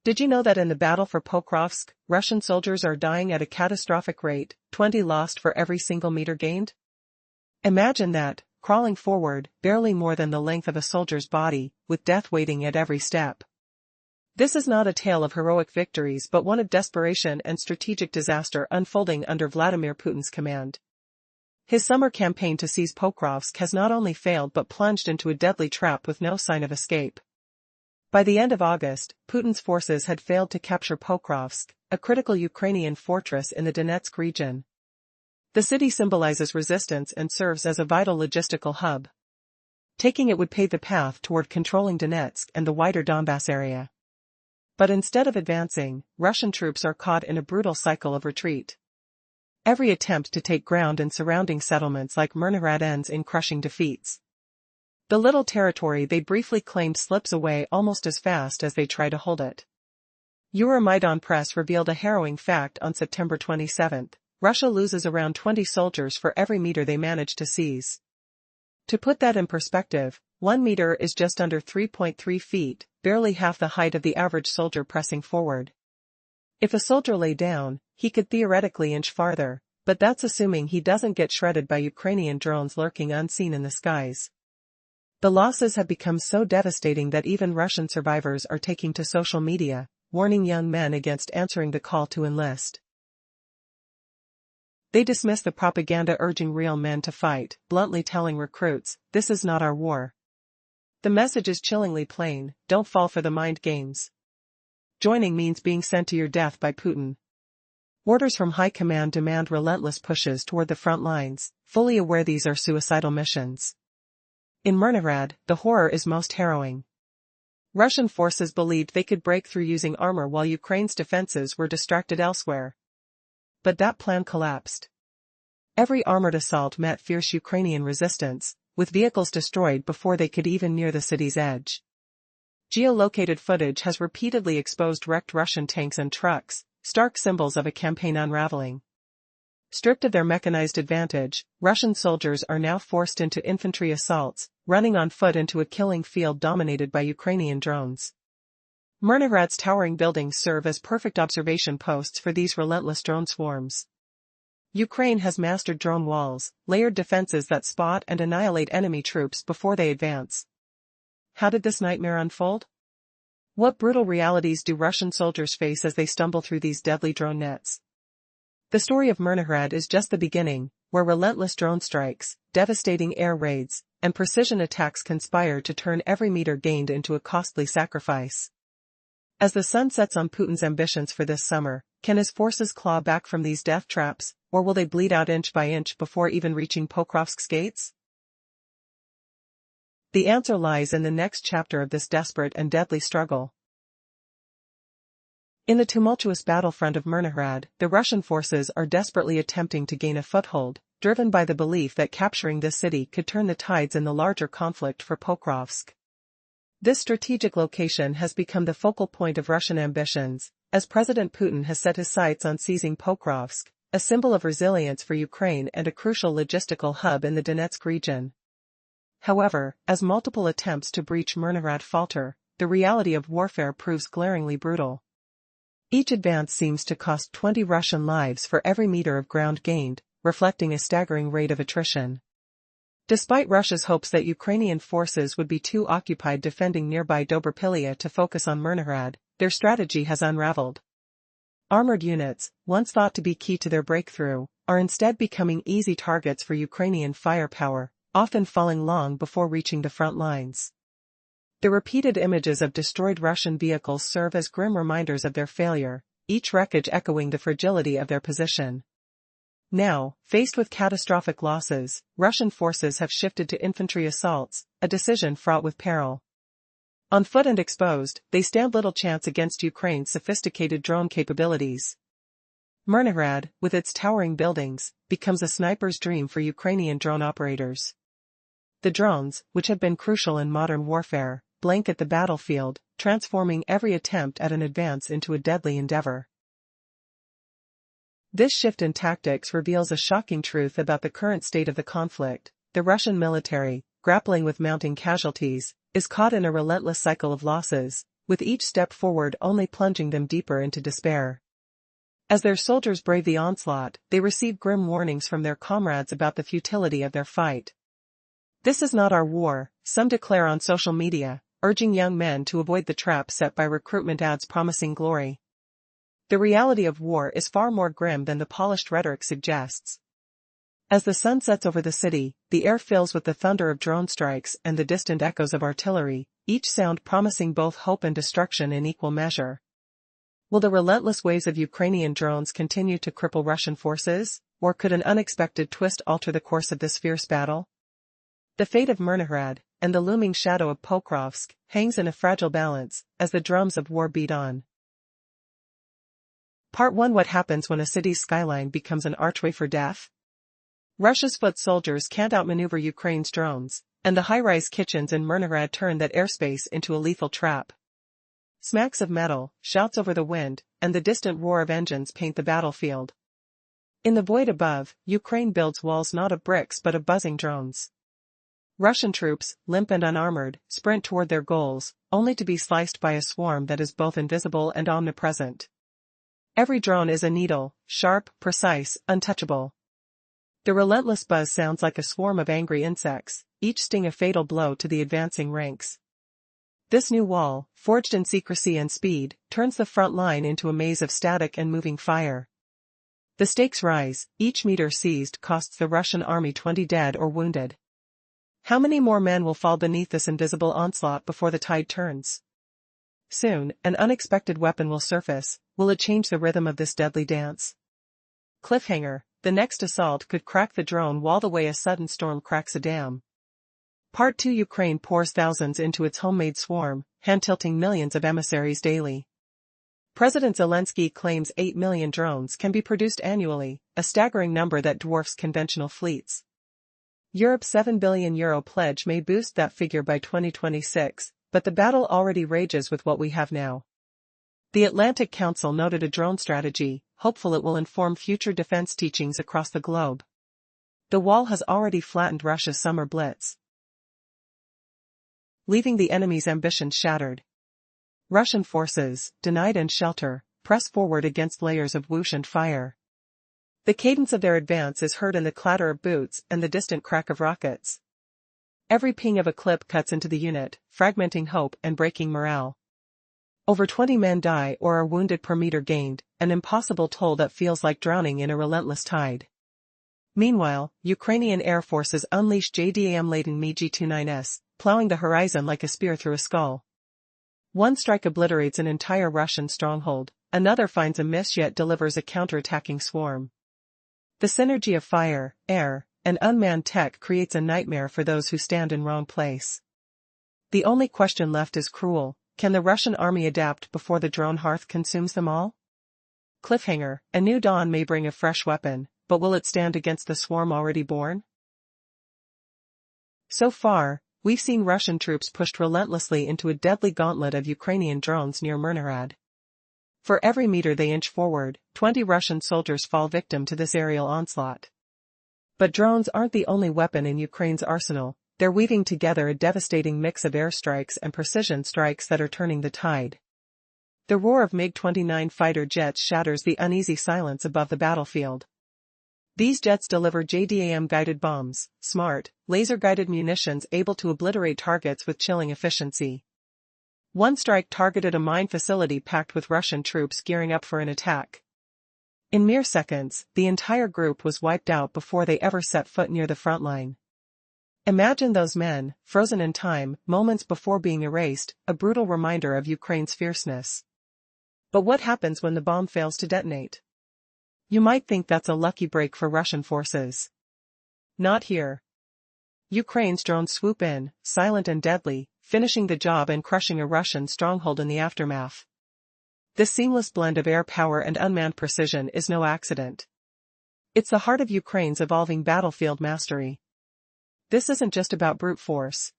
Did you know that in the battle for Pokrovsk, Russian soldiers are dying at a catastrophic rate, 20 lost for every single meter gained? Imagine that, crawling forward, barely more than the length of a soldier's body, with death waiting at every step. This is not a tale of heroic victories but one of desperation and strategic disaster unfolding under Vladimir Putin's command. His summer campaign to seize Pokrovsk has not only failed but plunged into a deadly trap with no sign of escape. By the end of August, Putin's forces had failed to capture Pokrovsk, a critical Ukrainian fortress in the Donetsk region. The city symbolizes resistance and serves as a vital logistical hub. Taking it would pave the path toward controlling Donetsk and the wider Donbass area. But instead of advancing, Russian troops are caught in a brutal cycle of retreat. Every attempt to take ground in surrounding settlements like Myrnograd ends in crushing defeats. The little territory they briefly claimed slips away almost as fast as they try to hold it. Euromaidan Press revealed a harrowing fact on September 27. Russia loses around 20 soldiers for every meter they manage to seize. To put that in perspective, 1 meter is just under 3.3 feet, barely half the height of the average soldier pressing forward. If a soldier lay down, he could theoretically inch farther, but that's assuming he doesn't get shredded by Ukrainian drones lurking unseen in the skies. The losses have become so devastating that even Russian survivors are taking to social media, warning young men against answering the call to enlist. They dismiss the propaganda urging real men to fight, bluntly telling recruits, "This is not our war." The message is chillingly plain: don't fall for the mind games. Joining means being sent to your death by Putin. Orders from high command demand relentless pushes toward the front lines, fully aware these are suicidal missions. In Myrnograd, the horror is most harrowing. Russian forces believed they could break through using armor while Ukraine's defenses were distracted elsewhere. But that plan collapsed. Every armored assault met fierce Ukrainian resistance, with vehicles destroyed before they could even near the city's edge. Geolocated footage has repeatedly exposed wrecked Russian tanks and trucks, stark symbols of a campaign unraveling. Stripped of their mechanized advantage, Russian soldiers are now forced into infantry assaults, running on foot into a killing field dominated by Ukrainian drones. Myrnograd's towering buildings serve as perfect observation posts for these relentless drone swarms. Ukraine has mastered drone walls, layered defenses that spot and annihilate enemy troops before they advance. How did this nightmare unfold? What brutal realities do Russian soldiers face as they stumble through these deadly drone nets? The story of Myrnograd is just the beginning, where relentless drone strikes, devastating air raids, and precision attacks conspire to turn every meter gained into a costly sacrifice. As the sun sets on Putin's ambitions for this summer, can his forces claw back from these death traps, or will they bleed out inch by inch before even reaching Pokrovsk's gates? The answer lies in the next chapter of this desperate and deadly struggle. In the tumultuous battlefront of Myrnograd, the Russian forces are desperately attempting to gain a foothold, driven by the belief that capturing this city could turn the tides in the larger conflict for Pokrovsk. This strategic location has become the focal point of Russian ambitions, as President Putin has set his sights on seizing Pokrovsk, a symbol of resilience for Ukraine and a crucial logistical hub in the Donetsk region. However, as multiple attempts to breach Myrnograd falter, the reality of warfare proves glaringly brutal. Each advance seems to cost 20 Russian lives for every meter of ground gained, reflecting a staggering rate of attrition. Despite Russia's hopes that Ukrainian forces would be too occupied defending nearby Dobrapilya to focus on Myrnograd, their strategy has unraveled. Armored units, once thought to be key to their breakthrough, are instead becoming easy targets for Ukrainian firepower, often falling long before reaching the front lines. The repeated images of destroyed Russian vehicles serve as grim reminders of their failure, each wreckage echoing the fragility of their position. Now, faced with catastrophic losses, Russian forces have shifted to infantry assaults, a decision fraught with peril. On foot and exposed, they stand little chance against Ukraine's sophisticated drone capabilities. Myrnograd, with its towering buildings, becomes a sniper's dream for Ukrainian drone operators. The drones, which have been crucial in modern warfare, blanket the battlefield, transforming every attempt at an advance into a deadly endeavor. This shift in tactics reveals a shocking truth about the current state of the conflict. The Russian military, grappling with mounting casualties, is caught in a relentless cycle of losses, with each step forward only plunging them deeper into despair. As their soldiers brave the onslaught, they receive grim warnings from their comrades about the futility of their fight. This is not our war, some declare on social media, urging young men to avoid the trap set by recruitment ads promising glory. The reality of war is far more grim than the polished rhetoric suggests. As the sun sets over the city, the air fills with the thunder of drone strikes and the distant echoes of artillery, each sound promising both hope and destruction in equal measure. Will the relentless waves of Ukrainian drones continue to cripple Russian forces, or could an unexpected twist alter the course of this fierce battle? The fate of Myrnograd, and the looming shadow of Pokrovsk, hangs in a fragile balance, as the drums of war beat on. Part 1: What happens when a city's skyline becomes an archway for death? Russia's foot soldiers can't outmaneuver Ukraine's drones, and the high-rise kitchens in Myrnograd turn that airspace into a lethal trap. Smacks of metal, shouts over the wind, and the distant roar of engines paint the battlefield. In the void above, Ukraine builds walls not of bricks but of buzzing drones. Russian troops, limp and unarmored, sprint toward their goals, only to be sliced by a swarm that is both invisible and omnipresent. Every drone is a needle, sharp, precise, untouchable. The relentless buzz sounds like a swarm of angry insects, each sting a fatal blow to the advancing ranks. This new wall, forged in secrecy and speed, turns the front line into a maze of static and moving fire. The stakes rise, each meter seized costs the Russian army 20 dead or wounded. How many more men will fall beneath this invisible onslaught before the tide turns? Soon, an unexpected weapon will surface. Will it change the rhythm of this deadly dance? Cliffhanger: the next assault could crack the drone wall the way a sudden storm cracks a dam. Part 2: Ukraine pours thousands into its homemade swarm, hand-tilting millions of emissaries daily. President Zelensky claims 8 million drones can be produced annually, a staggering number that dwarfs conventional fleets. Europe's €7 billion pledge may boost that figure by 2026, but the battle already rages with what we have now. The Atlantic Council noted a drone strategy, hopeful it will inform future defense teachings across the globe. The wall has already flattened Russia's summer blitz, leaving the enemy's ambitions shattered. Russian forces, denied and shelter, press forward against layers of whoosh and fire. The cadence of their advance is heard in the clatter of boots and the distant crack of rockets. Every ping of a clip cuts into the unit, fragmenting hope and breaking morale. Over 20 men die or are wounded per meter gained, an impossible toll that feels like drowning in a relentless tide. Meanwhile, Ukrainian air forces unleash JDAM-laden MiG-29s, plowing the horizon like a spear through a skull. One strike obliterates an entire Russian stronghold, another finds a miss yet delivers a counterattacking swarm. The synergy of fire, air, and unmanned tech creates a nightmare for those who stand in wrong place. The only question left is cruel: can the Russian army adapt before the drone hearth consumes them all? Cliffhanger: a new dawn may bring a fresh weapon, but will it stand against the swarm already born? So far, we've seen Russian troops pushed relentlessly into a deadly gauntlet of Ukrainian drones near Myrnograd. For every meter they inch forward, 20 Russian soldiers fall victim to this aerial onslaught. But drones aren't the only weapon in Ukraine's arsenal. They're weaving together a devastating mix of airstrikes and precision strikes that are turning the tide. The roar of MiG-29 fighter jets shatters the uneasy silence above the battlefield. These jets deliver JDAM-guided bombs, smart, laser-guided munitions able to obliterate targets with chilling efficiency. One strike targeted a mine facility packed with Russian troops gearing up for an attack. In mere seconds, the entire group was wiped out before they ever set foot near the front line. Imagine those men, frozen in time, moments before being erased, a brutal reminder of Ukraine's fierceness. But what happens when the bomb fails to detonate? You might think that's a lucky break for Russian forces. Not here. Ukraine's drones swoop in, silent and deadly, finishing the job and crushing a Russian stronghold in the aftermath. This seamless blend of air power and unmanned precision is no accident. It's the heart of Ukraine's evolving battlefield mastery. This isn't just about brute force.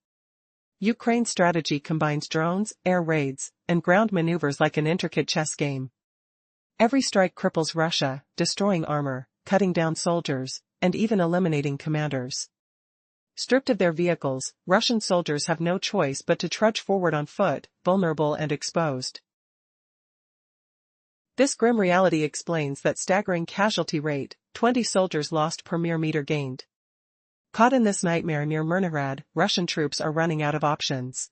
Ukraine's strategy combines drones, air raids, and ground maneuvers like an intricate chess game. Every strike cripples Russia, destroying armor, cutting down soldiers, and even eliminating commanders. Stripped of their vehicles, Russian soldiers have no choice but to trudge forward on foot, vulnerable and exposed. This grim reality explains that staggering casualty rate, 20 soldiers lost per mere meter gained. Caught in this nightmare near Myrnograd, Russian troops are running out of options.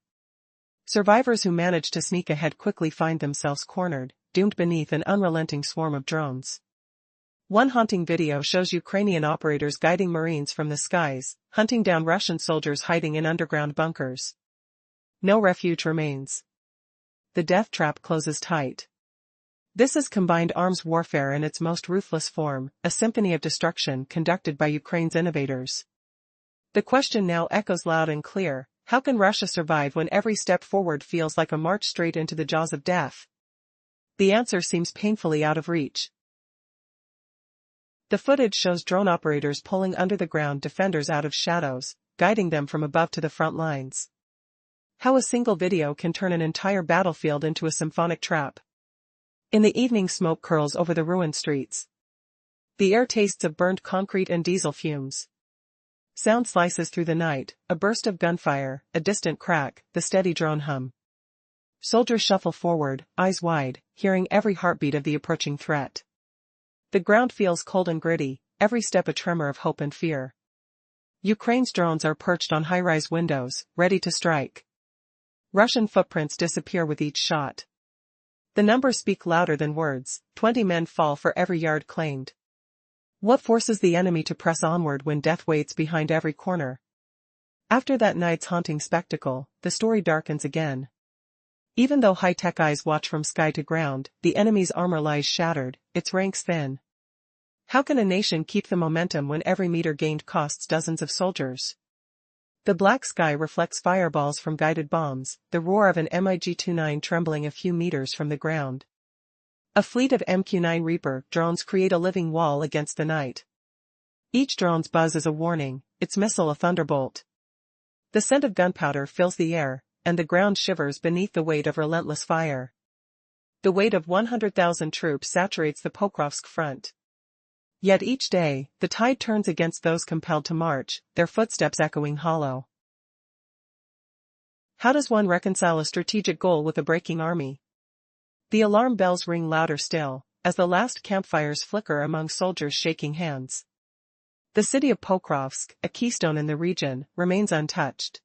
Survivors who manage to sneak ahead quickly find themselves cornered, doomed beneath an unrelenting swarm of drones. One haunting video shows Ukrainian operators guiding Marines from the skies, hunting down Russian soldiers hiding in underground bunkers. No refuge remains. The death trap closes tight. This is combined arms warfare in its most ruthless form, a symphony of destruction conducted by Ukraine's innovators. The question now echoes loud and clear: how can Russia survive when every step forward feels like a march straight into the jaws of death? The answer seems painfully out of reach. The footage shows drone operators pulling under-the-ground defenders out of shadows, guiding them from above to the front lines. How a single video can turn an entire battlefield into a symphonic trap. In the evening, smoke curls over the ruined streets. The air tastes of burned concrete and diesel fumes. Sound slices through the night, a burst of gunfire, a distant crack, the steady drone hum. Soldiers shuffle forward, eyes wide, hearing every heartbeat of the approaching threat. The ground feels cold and gritty, every step a tremor of hope and fear. Ukraine's drones are perched on high-rise windows, ready to strike. Russian footprints disappear with each shot. The numbers speak louder than words: 20 men fall for every yard claimed. What forces the enemy to press onward when death waits behind every corner? After that night's haunting spectacle, the story darkens again. Even though high-tech eyes watch from sky to ground, the enemy's armor lies shattered, its ranks thin. How can a nation keep the momentum when every meter gained costs dozens of soldiers? The black sky reflects fireballs from guided bombs, the roar of an MiG-29 trembling a few meters from the ground. A fleet of MQ-9 Reaper drones create a living wall against the night. Each drone's buzz is a warning, its missile a thunderbolt. The scent of gunpowder fills the air, and the ground shivers beneath the weight of relentless fire. The weight of 100,000 troops saturates the Pokrovsk front. Yet each day, the tide turns against those compelled to march, their footsteps echoing hollow. How does one reconcile a strategic goal with a breaking army? The alarm bells ring louder still, as the last campfires flicker among soldiers shaking hands. The city of Pokrovsk, a keystone in the region, remains untouched.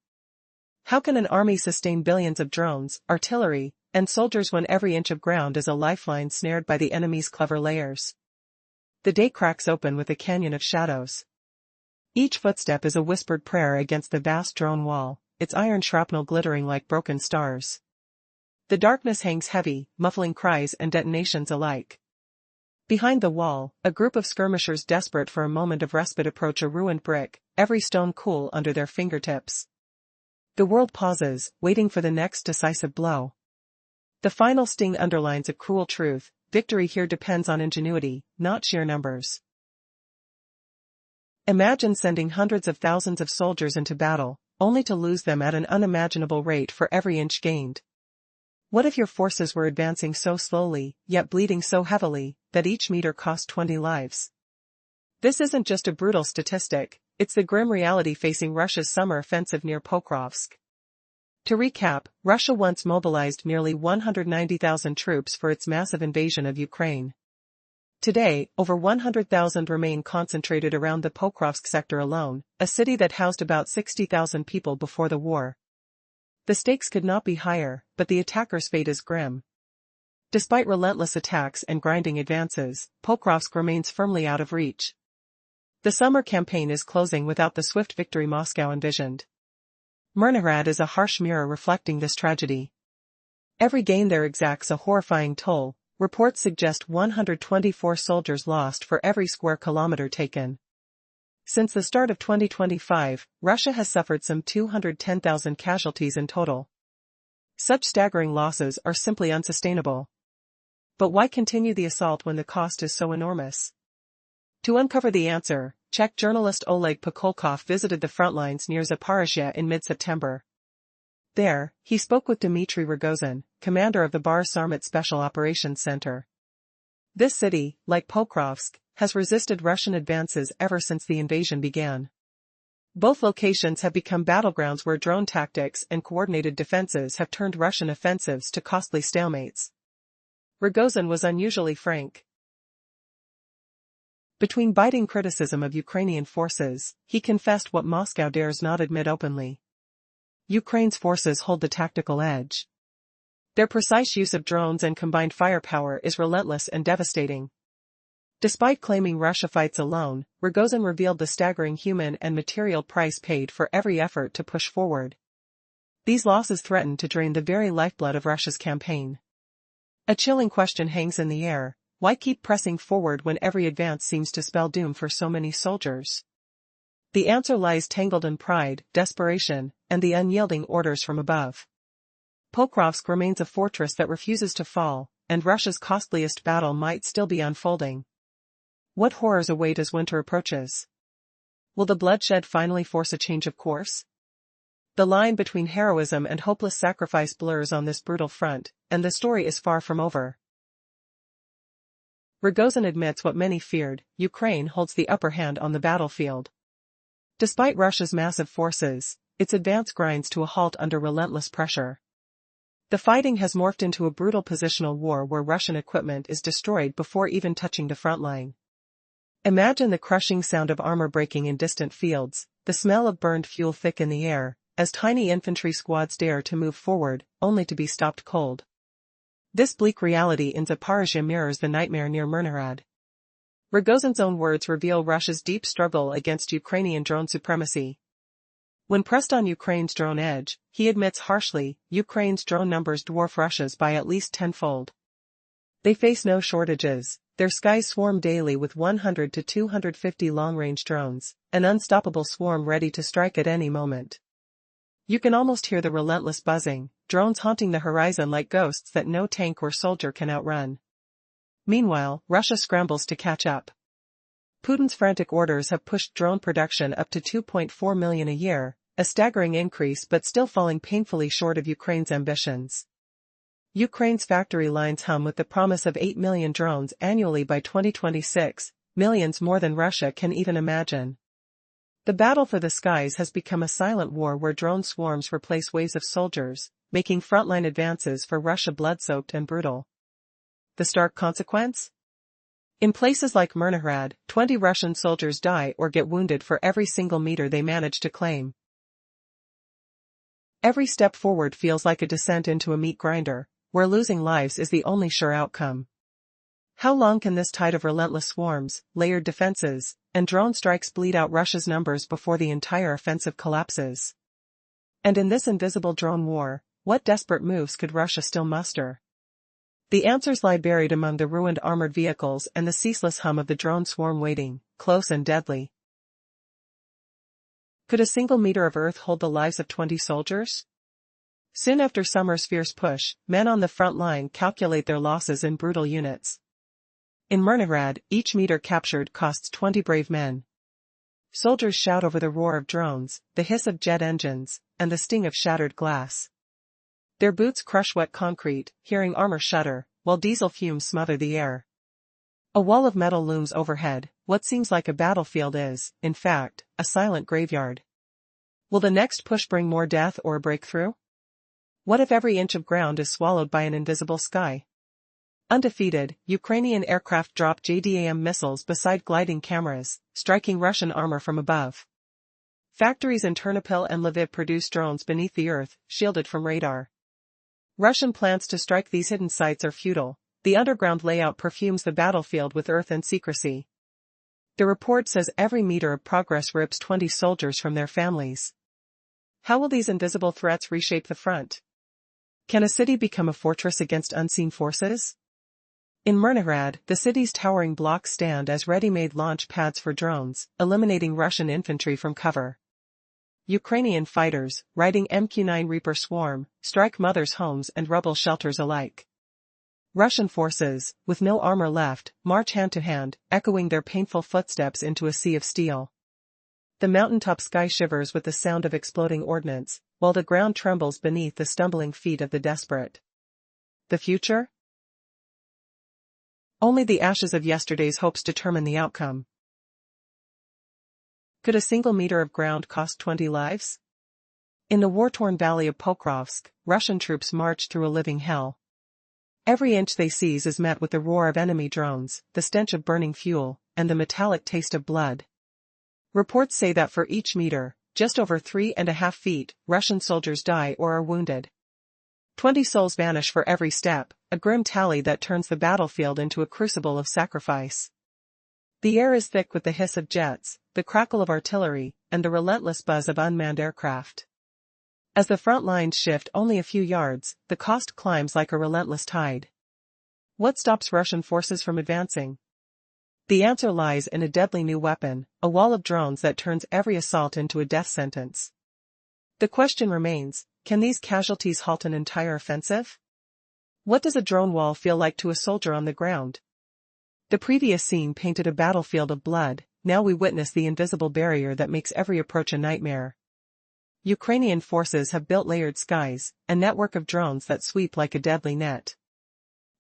How can an army sustain billions of drones, artillery, and soldiers when every inch of ground is a lifeline snared by the enemy's clever layers? The day cracks open with a canyon of shadows. Each footstep is a whispered prayer against the vast drone wall, its iron shrapnel glittering like broken stars. The darkness hangs heavy, muffling cries and detonations alike. Behind the wall, a group of skirmishers desperate for a moment of respite approach a ruined brick, every stone cool under their fingertips. The world pauses, waiting for the next decisive blow. The final sting underlines a cruel truth: victory here depends on ingenuity, not sheer numbers. Imagine sending hundreds of thousands of soldiers into battle, only to lose them at an unimaginable rate for every inch gained. What if your forces were advancing so slowly, yet bleeding so heavily, that each meter cost 20 lives? This isn't just a brutal statistic, it's the grim reality facing Russia's summer offensive near Pokrovsk. To recap, Russia once mobilized nearly 190,000 troops for its massive invasion of Ukraine. Today, over 100,000 remain concentrated around the Pokrovsk sector alone, a city that housed about 60,000 people before the war. The stakes could not be higher, but the attacker's fate is grim. Despite relentless attacks and grinding advances, Pokrovsk remains firmly out of reach. The summer campaign is closing without the swift victory Moscow envisioned. Myrnograd is a harsh mirror reflecting this tragedy. Every gain there exacts a horrifying toll. Reports suggest 124 soldiers lost for every square kilometer taken. Since the start of 2025, Russia has suffered some 210,000 casualties in total. Such staggering losses are simply unsustainable. But why continue the assault when the cost is so enormous? To uncover the answer, Czech journalist Oleg Pokolkov visited the front lines near Zaporizhzhia in mid-September. There, he spoke with Dmitry Rogozin, commander of the Bar Sarmat Special Operations Center. This city, like Pokrovsk, has resisted Russian advances ever since the invasion began. Both locations have become battlegrounds where drone tactics and coordinated defenses have turned Russian offensives to costly stalemates. Rogozin was unusually frank. Between biting criticism of Ukrainian forces, he confessed what Moscow dares not admit openly. Ukraine's forces hold the tactical edge. Their precise use of drones and combined firepower is relentless and devastating. Despite claiming Russia fights alone, Rogozin revealed the staggering human and material price paid for every effort to push forward. These losses threaten to drain the very lifeblood of Russia's campaign. A chilling question hangs in the air: why keep pressing forward when every advance seems to spell doom for so many soldiers? The answer lies tangled in pride, desperation, and the unyielding orders from above. Pokrovsk remains a fortress that refuses to fall, and Russia's costliest battle might still be unfolding. What horrors await as winter approaches? Will the bloodshed finally force a change of course? The line between heroism and hopeless sacrifice blurs on this brutal front, and the story is far from over. Rogozin admits what many feared: Ukraine holds the upper hand on the battlefield. Despite Russia's massive forces, its advance grinds to a halt under relentless pressure. The fighting has morphed into a brutal positional war where Russian equipment is destroyed before even touching the front line. Imagine the crushing sound of armor breaking in distant fields, the smell of burned fuel thick in the air, as tiny infantry squads dare to move forward, only to be stopped cold. This bleak reality in Zaporizhzhia mirrors the nightmare near Myrnihad. Rogozin's own words reveal Russia's deep struggle against Ukrainian drone supremacy. When pressed on Ukraine's drone edge, he admits harshly, Ukraine's drone numbers dwarf Russia's by at least tenfold. They face no shortages. Their skies swarm daily with 100 to 250 long-range drones, an unstoppable swarm ready to strike at any moment. You can almost hear the relentless buzzing, drones haunting the horizon like ghosts that no tank or soldier can outrun. Meanwhile, Russia scrambles to catch up. Putin's frantic orders have pushed drone production up to 2.4 million a year, a staggering increase but still falling painfully short of Ukraine's ambitions. Ukraine's factory lines hum with the promise of 8 million drones annually by 2026, millions more than Russia can even imagine. The battle for the skies has become a silent war where drone swarms replace waves of soldiers, making frontline advances for Russia blood-soaked and brutal. The stark consequence? In places like Myrnihad, 20 Russian soldiers die or get wounded for every single meter they manage to claim. Every step forward feels like a descent into a meat grinder, where losing lives is the only sure outcome. How long can this tide of relentless swarms, layered defenses, and drone strikes bleed out Russia's numbers before the entire offensive collapses? And in this invisible drone war, what desperate moves could Russia still muster? The answers lie buried among the ruined armored vehicles and the ceaseless hum of the drone swarm waiting, close and deadly. Could a single meter of earth hold the lives of 20 soldiers? Soon after summer's fierce push, men on the front line calculate their losses in brutal units. In Myrnihad, each meter captured costs 20 brave men. Soldiers shout over the roar of drones, the hiss of jet engines, and the sting of shattered glass. Their boots crush wet concrete, hearing armor shudder, while diesel fumes smother the air. A wall of metal looms overhead. What seems like a battlefield is, in fact, a silent graveyard. Will the next push bring more death or a breakthrough? What if every inch of ground is swallowed by an invisible sky? Undefeated, Ukrainian aircraft drop JDAM missiles beside gliding cameras, striking Russian armor from above. Factories in Ternopil and Lviv produce drones beneath the earth, shielded from radar. Russian plans to strike these hidden sites are futile. The underground layout perfumes the battlefield with earth and secrecy. The report says every meter of progress rips 20 soldiers from their families. How will these invisible threats reshape the front? Can a city become a fortress against unseen forces? In Myrnihad, the city's towering blocks stand as ready-made launch pads for drones, eliminating Russian infantry from cover. Ukrainian fighters, riding MQ-9 Reaper swarm, strike mothers' homes and rubble shelters alike. Russian forces, with no armor left, march hand-to-hand, echoing their painful footsteps into a sea of steel. The mountaintop sky shivers with the sound of exploding ordnance, while the ground trembles beneath the stumbling feet of the desperate. The future? Only the ashes of yesterday's hopes determine the outcome. Could a single meter of ground cost 20 lives? In the war-torn valley of Pokrovsk, Russian troops march through a living hell. Every inch they seize is met with the roar of enemy drones, the stench of burning fuel, and the metallic taste of blood. Reports say that for each meter, just over 3.5 feet, Russian soldiers die or are wounded. 20 souls vanish for every step, a grim tally that turns the battlefield into a crucible of sacrifice. The air is thick with the hiss of jets, the crackle of artillery, and the relentless buzz of unmanned aircraft. As the front lines shift only a few yards, the cost climbs like a relentless tide. What stops Russian forces from advancing? The answer lies in a deadly new weapon, a wall of drones that turns every assault into a death sentence. The question remains, can these casualties halt an entire offensive? What does a drone wall feel like to a soldier on the ground? The previous scene painted a battlefield of blood, now we witness the invisible barrier that makes every approach a nightmare. Ukrainian forces have built layered skies, a network of drones that sweep like a deadly net.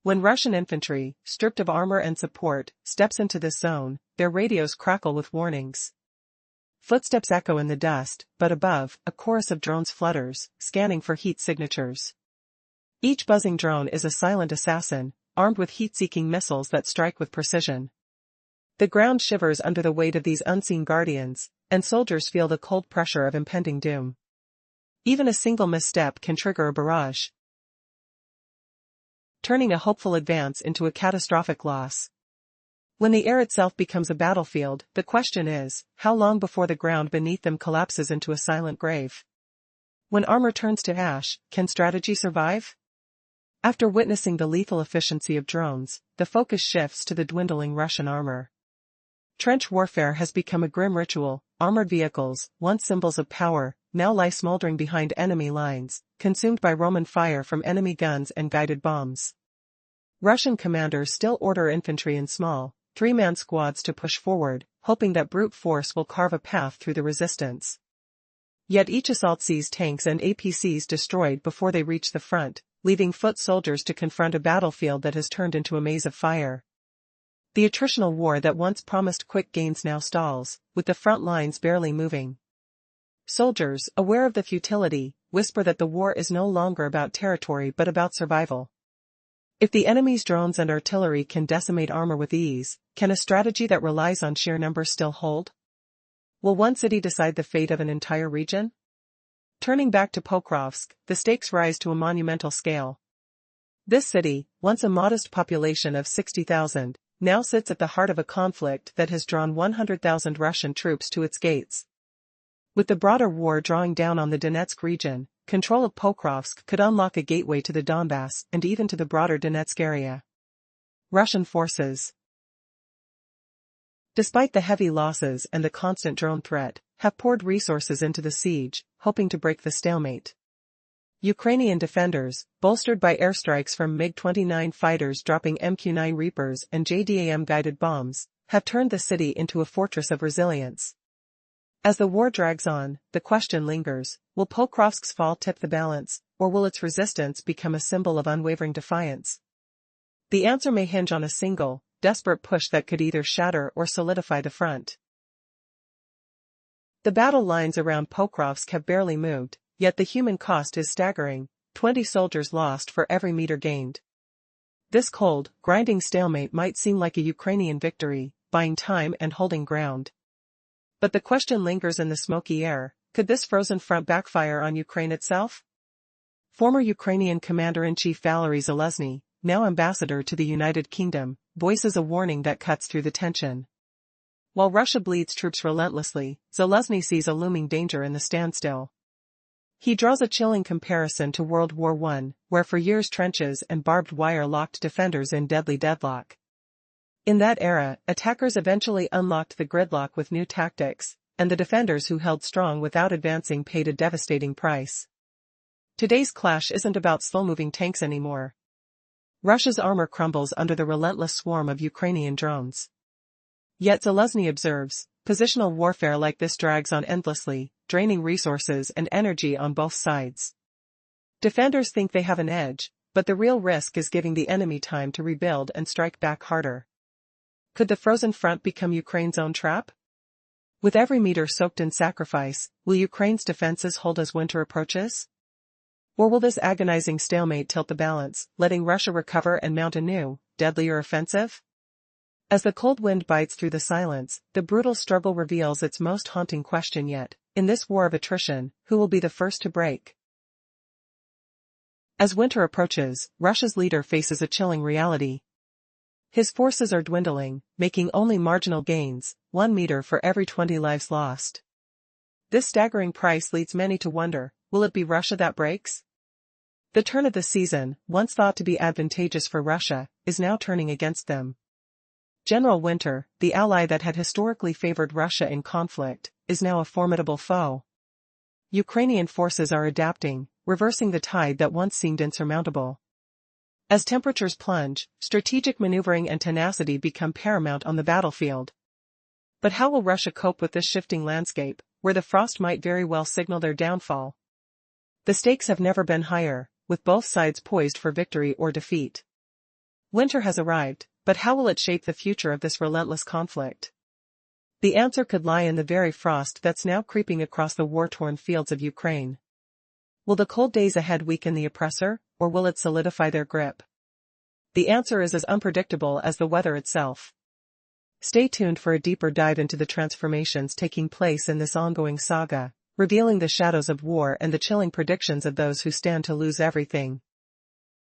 When Russian infantry, stripped of armor and support, steps into this zone, their radios crackle with warnings. Footsteps echo in the dust, but above, a chorus of drones flutters, scanning for heat signatures. Each buzzing drone is a silent assassin, armed with heat-seeking missiles that strike with precision. The ground shivers under the weight of these unseen guardians, and soldiers feel the cold pressure of impending doom. Even a single misstep can trigger a barrage, turning a hopeful advance into a catastrophic loss. When the air itself becomes a battlefield, the question is, how long before the ground beneath them collapses into a silent grave? When armor turns to ash, can strategy survive? After witnessing the lethal efficiency of drones, the focus shifts to the dwindling Russian armor. Trench warfare has become a grim ritual. Armored vehicles, once symbols of power, now lie smoldering behind enemy lines, consumed by Roman fire from enemy guns and guided bombs. Russian commanders still order infantry in small, three-man squads to push forward, hoping that brute force will carve a path through the resistance. Yet each assault sees tanks and APCs destroyed before they reach the front, leaving foot soldiers to confront a battlefield that has turned into a maze of fire. The attritional war that once promised quick gains now stalls, with the front lines barely moving. Soldiers, aware of the futility, whisper that the war is no longer about territory but about survival. If the enemy's drones and artillery can decimate armor with ease, can a strategy that relies on sheer numbers still hold? Will one city decide the fate of an entire region? Turning back to Pokrovsk, the stakes rise to a monumental scale. This city, once a modest population of 60,000, now sits at the heart of a conflict that has drawn 100,000 Russian troops to its gates. With the broader war drawing down on the Donetsk region, control of Pokrovsk could unlock a gateway to the Donbass and even to the broader Donetsk area. Russian forces, despite the heavy losses and the constant drone threat, have poured resources into the siege, hoping to break the stalemate. Ukrainian defenders, bolstered by airstrikes from MiG-29 fighters dropping MQ-9 Reapers and JDAM-guided bombs, have turned the city into a fortress of resilience. As the war drags on, the question lingers, will Pokrovsk's fall tip the balance, or will its resistance become a symbol of unwavering defiance? The answer may hinge on a single, desperate push that could either shatter or solidify the front. The battle lines around Pokrovsk have barely moved, yet the human cost is staggering, 20 soldiers lost for every meter gained. This cold, grinding stalemate might seem like a Ukrainian victory, buying time and holding ground. But the question lingers in the smoky air, could this frozen front backfire on Ukraine itself? Former Ukrainian Commander-in-Chief Valery Zaluzhny, now ambassador to the United Kingdom, voices a warning that cuts through the tension. While Russia bleeds troops relentlessly, Zaluzhny sees a looming danger in the standstill. He draws a chilling comparison to World War I, where for years trenches and barbed wire locked defenders in deadly deadlock. In that era, attackers eventually unlocked the gridlock with new tactics, and the defenders who held strong without advancing paid a devastating price. Today's clash isn't about slow-moving tanks anymore. Russia's armor crumbles under the relentless swarm of Ukrainian drones. Yet Zaluzhny observes, positional warfare like this drags on endlessly, draining resources and energy on both sides. Defenders think they have an edge, but the real risk is giving the enemy time to rebuild and strike back harder. Could the frozen front become Ukraine's own trap? With every meter soaked in sacrifice, will Ukraine's defenses hold as winter approaches? Or will this agonizing stalemate tilt the balance, letting Russia recover and mount a new, deadlier offensive? As the cold wind bites through the silence, the brutal struggle reveals its most haunting question yet. In this war of attrition, who will be the first to break? As winter approaches, Russia's leader faces a chilling reality. His forces are dwindling, making only marginal gains, 1 meter for every 20 lives lost. This staggering price leads many to wonder, will it be Russia that breaks? The turn of the season, once thought to be advantageous for Russia, is now turning against them. General Winter, the ally that had historically favored Russia in conflict, is now a formidable foe. Ukrainian forces are adapting, reversing the tide that once seemed insurmountable. As temperatures plunge, strategic maneuvering and tenacity become paramount on the battlefield. But how will Russia cope with this shifting landscape, where the frost might very well signal their downfall? The stakes have never been higher, with both sides poised for victory or defeat. Winter has arrived, but how will it shape the future of this relentless conflict? The answer could lie in the very frost that's now creeping across the war-torn fields of Ukraine. Will the cold days ahead weaken the oppressor, or will it solidify their grip? The answer is as unpredictable as the weather itself. Stay tuned for a deeper dive into the transformations taking place in this ongoing saga, revealing the shadows of war and the chilling predictions of those who stand to lose everything.